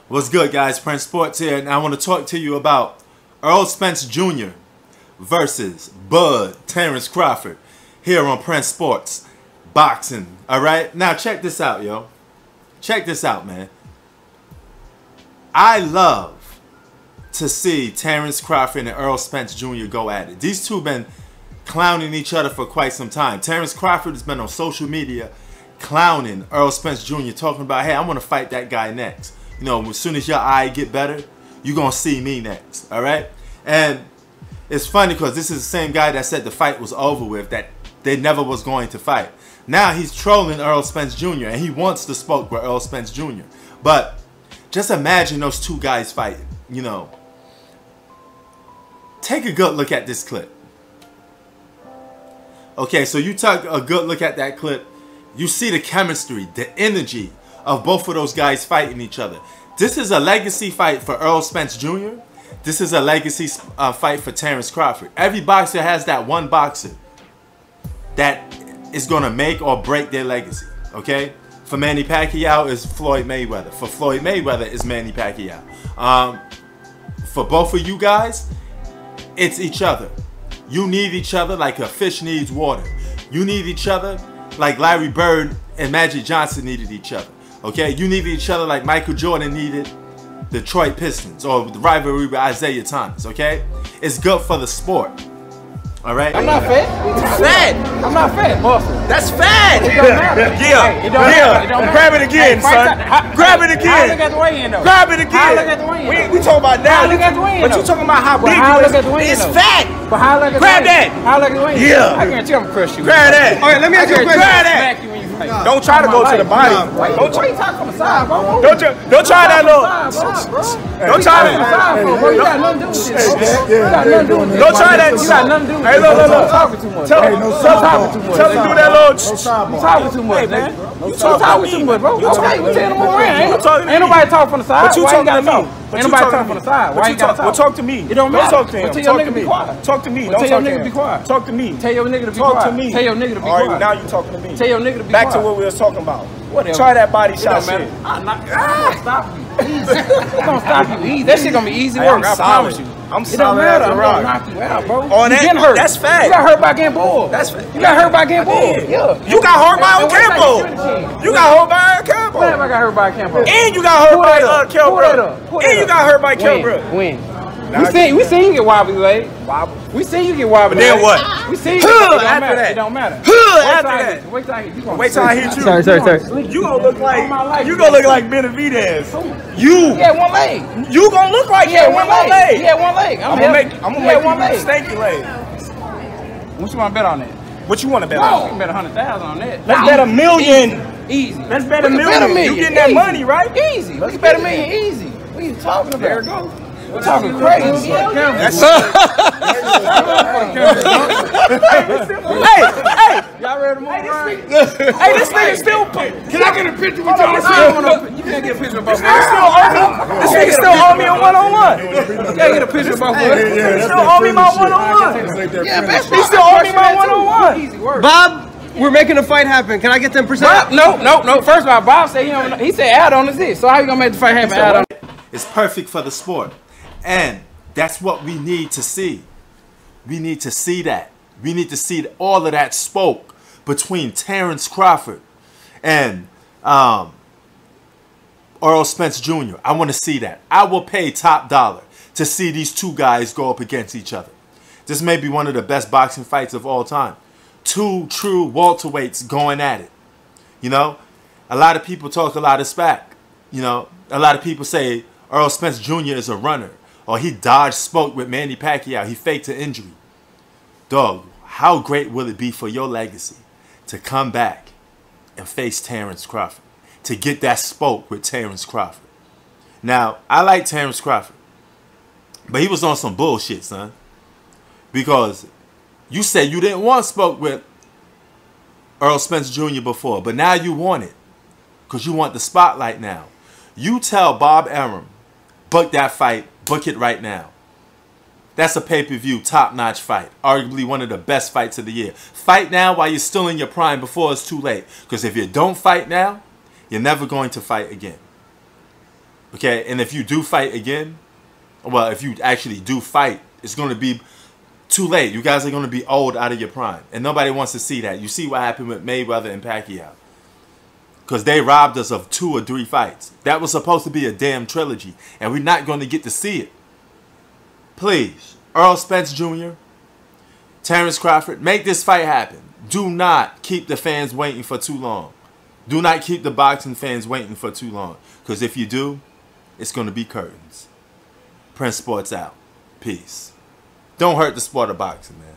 What's good, guys? Prince Sports here, and I want to talk to you about Errol Spence Jr. versus Terrence Crawford here on Prince Sports Boxing. All right, now check this out, yo. Check this out, man. I love to see Terrence Crawford and Errol Spence Jr. go at it. These two been clowning each other for quite some time. Terrence Crawford has been on social media clowning Errol Spence Jr., talking about, hey, I want to fight that guy next. You know, as soon as your eye get better, you're going to see me next, all right? And it's funny because this is the same guy that said the fight was over with, that they never was going to fight. Now he's trolling Errol Spence Jr., and he wants to spoke with Errol Spence Jr. But just imagine those two guys fighting, you know. Take a good look at this clip. Okay, so you take a good look at that clip. You see the chemistry, the energy of both of those guys fighting each other. This is a legacy fight for Errol Spence Jr. This is a legacy fight for Terrence Crawford. Every boxer has that one boxer that is going to make or break their legacy, okay? For Manny Pacquiao, it's Floyd Mayweather. For Floyd Mayweather, it's Manny Pacquiao. For both of you guys, it's each other. You need each other like a fish needs water. You need each other like Larry Bird and Magic Johnson needed each other. Okay, you needed each other like Michael Jordan needed the Detroit Pistons, or the rivalry with Isaiah Thomas. Okay, it's good for the sport. All right. I'm not fat. Fat. I'm not fat, muscle. That's fat. It don't matter. Yeah. It don't matter. It don't matter. Grab it again, son. Grab it again. How I look at the weigh-in though? Grab it again. How I look at the weigh-in? We talking about now. How I look at the weigh-in But you talking about how big how I look you at the weigh-in is. It's though? fat. But how I look at the Grab weigh-in? that. How I look at the weigh-in? Yeah. I guarantee I'm gonna crush you. Grab that. All right, let me ask you a question. Grab that. Smack you when you fight. Don't try to go to the body. Why you talking from the side, bro? Don't try that little. Don't try that. You got nothing to do with this. You got nothing to do with this. Don't try that. You got nothing to do with this. Hey, look. You're talking too much. Tell him do that little. You talking too much, man. You talking talking too much, bro. Okay, we taking them around. Ain't nobody talking from the side. But you Why you talking gotta to me. talk? Ain't nobody talking from the side. Why you gotta talk? Well, talk to me. It don't matter. Don't talk to him. Tell your Talk to nigga to me. be quiet. Talk to me. Tell Don't your talk to nigga to be him. quiet. Talk to me. Tell your nigga to be Talk quiet. to me. Tell your nigga to be All right, quiet. now you talking to me. Tell your nigga to be quiet. Back to what we was talking about. Whatever. Try that body It shot don't matter. shit. I'm gonna stop you. Easy. I'm gonna stop you easy. That shit gonna be easy work. I promise you. I'm It don't solid matter. as a I'm rock. gonna knock you out, bro. Oh, You that- getting hurt. that's fat. You got hurt by getting bored. That's fat. You got hurt by getting bored. did. Yeah. You got hurt by And Campo. You got hurt by Campo. When have I got hurt by Campo? And you got hurt Pull by that up. Kel Pull that Brook. up. Pull And that you up. got hurt by Kel Brook. When? We seen you get wobbly leg. We seen you get wobbly But then leg. what? We seen you. After that. It don't matter. After that. Wait till I hit you. Wait till I hit you. Sorry. You gonna look like Benavidez. You. He had one leg. You gonna look like He had him one with one leg. He leg. had one leg. I'm gonna make one you leg. stanky leg. What you want to bet on that? What you want to bet You on? can bet 100,000 on that. Let's bet $1 million. Easy. Let's bet $1 We can bet million. You getting that Easy. money, right? Easy. We can bet $1 million easy. What are you talking about? There it goes. We're talking crazy. That's Hey, Y'all ready to move around? hey, this nigga still. Can I get a picture with y'all? You can't get a picture of both of This us. nigga still owe me a one-on-one. You can't get a picture of both of us. He still owe me my one-on-one. Yeah, best He still owe me my one-on-one. Easy work. Bob, we're making a fight happen. Can I get 10%? Bob, no. First of all, Bob said he said add-on is it. So how you gonna make the fight happen? Add-on. It's perfect for the sport. And that's what we need to see. We need to see that. We need to see all of that spoke between Terrence Crawford and Errol Spence Jr. I want to see that. I will pay top dollar to see these two guys go up against each other. This may be one of the best boxing fights of all time. Two true welterweights going at it. You know, a lot of people talk a lot of smack. You know, a lot of people say Errol Spence Jr. is a runner, or he dodged spoke with Manny Pacquiao. He faked an injury. Dog, how great will it be for your legacy to come back and face Terrence Crawford, to get that spoke with Terrence Crawford? Now, I like Terrence Crawford, but he was on some bullshit, son. Because you said you didn't want spoke with Errol Spence Jr. before, but now you want it because you want the spotlight now. You tell Bob Arum, book that fight, book it right now. That's a pay-per-view, top-notch fight. Arguably one of the best fights of the year. Fight now while you're still in your prime before it's too late. Because if you don't fight now, you're never going to fight again. Okay, and if you do fight again, well, if you actually do fight, it's going to be too late. You guys are going to be old out of your prime. And nobody wants to see that. You see what happened with Mayweather and Pacquiao. Because they robbed us of 2 or 3 fights. That was supposed to be a damn trilogy. And we're not going to get to see it. Please, Errol Spence Jr., Terrence Crawford, make this fight happen. Do not keep the fans waiting for too long. Do not keep the boxing fans waiting for too long. Because if you do, it's going to be curtains. Prince Sports out. Peace. Don't hurt the sport of boxing, man.